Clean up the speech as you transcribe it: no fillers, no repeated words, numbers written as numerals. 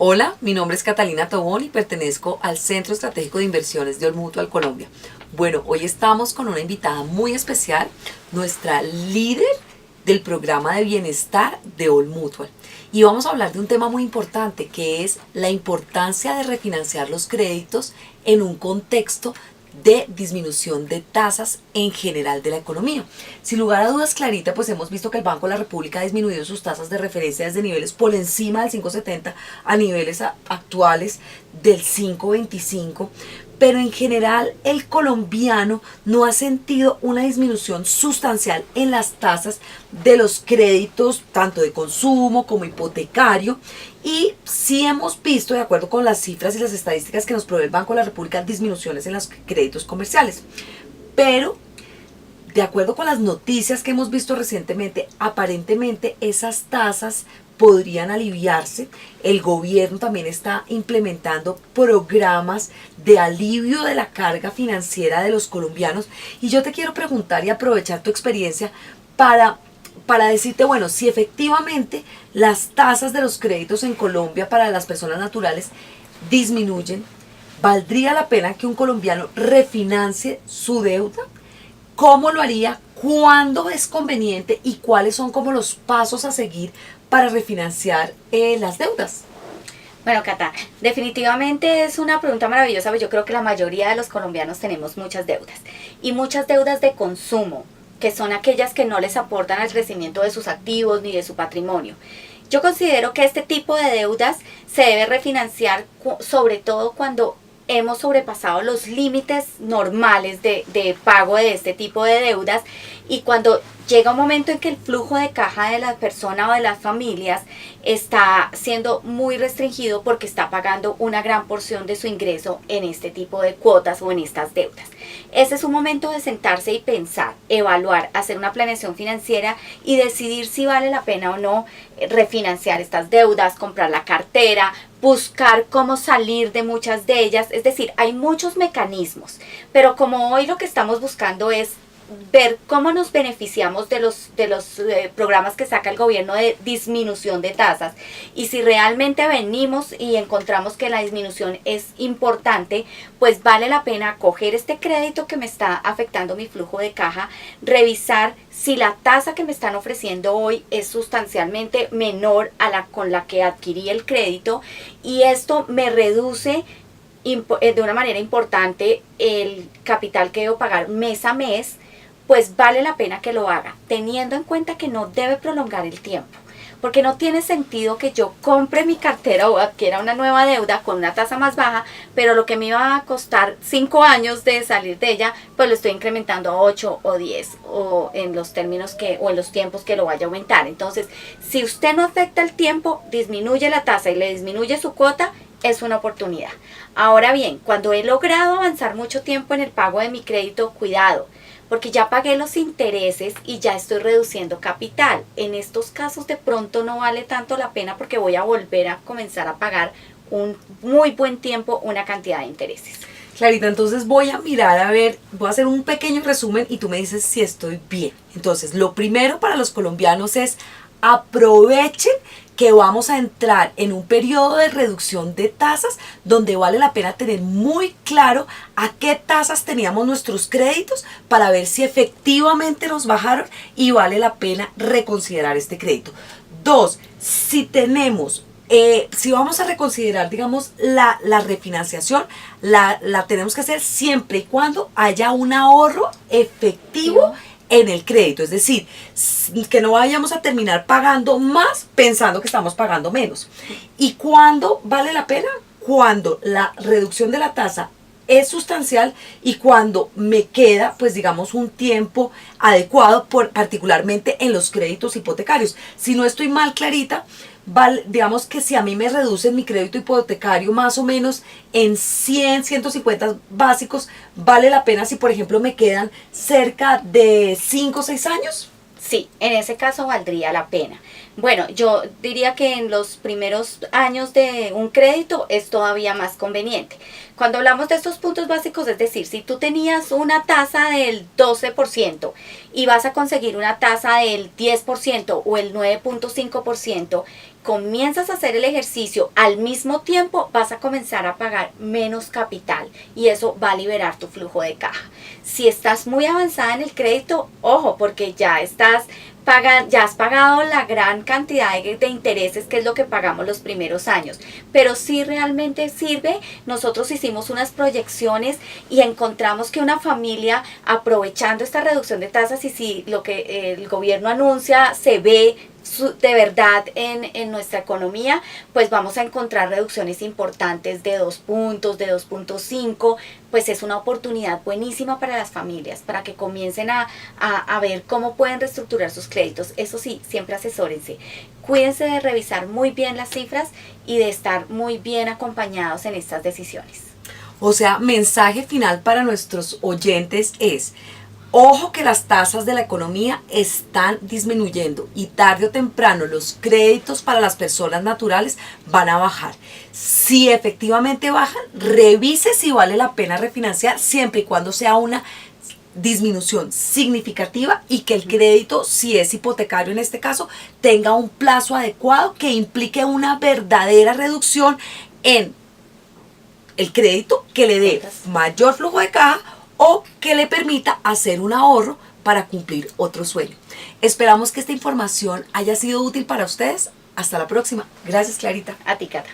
Hola, mi nombre es Catalina Tobón y pertenezco al Centro Estratégico de Inversiones de Old Mutual Colombia. Bueno, hoy estamos con una invitada muy especial, nuestra líder del programa de bienestar de Old Mutual. Y vamos a hablar de un tema muy importante, que es la importancia de refinanciar los créditos en un contexto de disminución de tasas en general de la economía. Sin lugar a dudas, Clarita, pues hemos visto que el Banco de la República ha disminuido sus tasas de referencia desde niveles por encima del 5,70 a niveles actuales del 5,25, pero en general el colombiano no ha sentido una disminución sustancial en las tasas de los créditos, tanto de consumo como hipotecario, y sí hemos visto, de acuerdo con las cifras y las estadísticas que nos provee el Banco de la República, disminuciones en los créditos comerciales. Pero, de acuerdo con las noticias que hemos visto recientemente, aparentemente esas tasas podrían aliviarse. El gobierno también está implementando programas de alivio de la carga financiera de los colombianos. Y yo te quiero preguntar y aprovechar tu experiencia para decirte, bueno, si efectivamente las tasas de los créditos en Colombia para las personas naturales disminuyen, ¿valdría la pena que un colombiano refinancie su deuda? ¿Cómo lo haría? ¿Cuándo es conveniente? ¿Y cuáles son como los pasos a seguir para refinanciar las deudas? Bueno, Cata, definitivamente es una pregunta maravillosa, porque yo creo que la mayoría de los colombianos tenemos muchas deudas y muchas deudas de consumo, que son aquellas que no les aportan al crecimiento de sus activos ni de su patrimonio. Yo considero que este tipo de deudas se debe refinanciar sobre todo cuando hemos sobrepasado los límites normales de pago de este tipo de deudas, y cuando llega un momento en que el flujo de caja de la persona o de las familias está siendo muy restringido porque está pagando una gran porción de su ingreso en este tipo de cuotas o en estas deudas. Ese es un momento de sentarse y pensar, evaluar, hacer una planeación financiera y decidir si vale la pena o no refinanciar estas deudas, comprar la cartera, buscar cómo salir de muchas de ellas. Es decir, hay muchos mecanismos, pero como hoy lo que estamos buscando es ver cómo nos beneficiamos de los programas que saca el gobierno de disminución de tasas, y si realmente venimos y encontramos que la disminución es importante, pues vale la pena coger este crédito que me está afectando mi flujo de caja, revisar si la tasa que me están ofreciendo hoy es sustancialmente menor a la con la que adquirí el crédito, y esto me reduce de una manera importante el capital que debo pagar mes a mes. Pues vale la pena que lo haga, teniendo en cuenta que no debe prolongar el tiempo, porque no tiene sentido que yo compre mi cartera o adquiera una nueva deuda con una tasa más baja, pero lo que me iba a costar 5 años de salir de ella, pues lo estoy incrementando a 8 o 10, o en los términos o en los tiempos que lo vaya a aumentar. Entonces, si usted no afecta el tiempo, disminuye la tasa y le disminuye su cuota, es una oportunidad. Ahora bien, cuando he logrado avanzar mucho tiempo en el pago de mi crédito, cuidado, porque ya pagué los intereses y ya estoy reduciendo capital. En estos casos de pronto no vale tanto la pena, porque voy a volver a comenzar a pagar un muy buen tiempo una cantidad de intereses. Clarita, entonces voy a mirar, a ver, voy a hacer un pequeño resumen y tú me dices si estoy bien. Entonces, lo primero para los colombianos es aprovechen que vamos a entrar en un periodo de reducción de tasas donde vale la pena tener muy claro a qué tasas teníamos nuestros créditos para ver si efectivamente nos bajaron y vale la pena reconsiderar este crédito. Dos, si tenemos si vamos a reconsiderar, digamos, la refinanciación, la tenemos que hacer siempre y cuando haya un ahorro efectivo en el crédito. Es decir, que no vayamos a terminar pagando más pensando que estamos pagando menos. ¿Y cuándo vale la pena? Cuando la reducción de la tasa es sustancial y cuando me queda, pues digamos, un tiempo adecuado, particularmente en los créditos hipotecarios. Si no estoy mal, Clarita, digamos que si a mí me reducen mi crédito hipotecario más o menos en 100, 150 básicos, ¿vale la pena si por ejemplo me quedan cerca de 5 o 6 años? Sí, en ese caso valdría la pena. Bueno, yo diría que en los primeros años de un crédito es todavía más conveniente. Cuando hablamos de estos puntos básicos, es decir, si tú tenías una tasa del 12% y vas a conseguir una tasa del 10% o el 9.5%, comienzas a hacer el ejercicio, al mismo tiempo vas a comenzar a pagar menos capital y eso va a liberar tu flujo de caja. Si estás muy avanzada en el crédito, ojo, porque ya has pagado la gran cantidad de intereses, que es lo que pagamos los primeros años, pero si realmente sirve. Nosotros hicimos unas proyecciones y encontramos que una familia, aprovechando esta reducción de tasas, y si lo que el gobierno anuncia se ve de verdad en nuestra economía, pues vamos a encontrar reducciones importantes de 2 puntos, de 2.5, pues es una oportunidad buenísima para las familias, para que comiencen a ver cómo pueden reestructurar sus créditos. Eso sí, siempre asesórense. Cuídense de revisar muy bien las cifras y de estar muy bien acompañados en estas decisiones. O sea, mensaje final para nuestros oyentes es: ojo que las tasas de la economía están disminuyendo y tarde o temprano los créditos para las personas naturales van a bajar. Si efectivamente bajan, revise si vale la pena refinanciar, siempre y cuando sea una disminución significativa y que el crédito, si es hipotecario en este caso, tenga un plazo adecuado que implique una verdadera reducción en el crédito que le dé mayor flujo de caja o que le permita hacer un ahorro para cumplir otro sueño. Esperamos que esta información haya sido útil para ustedes. Hasta la próxima. Gracias, Clarita. A ti, Cata.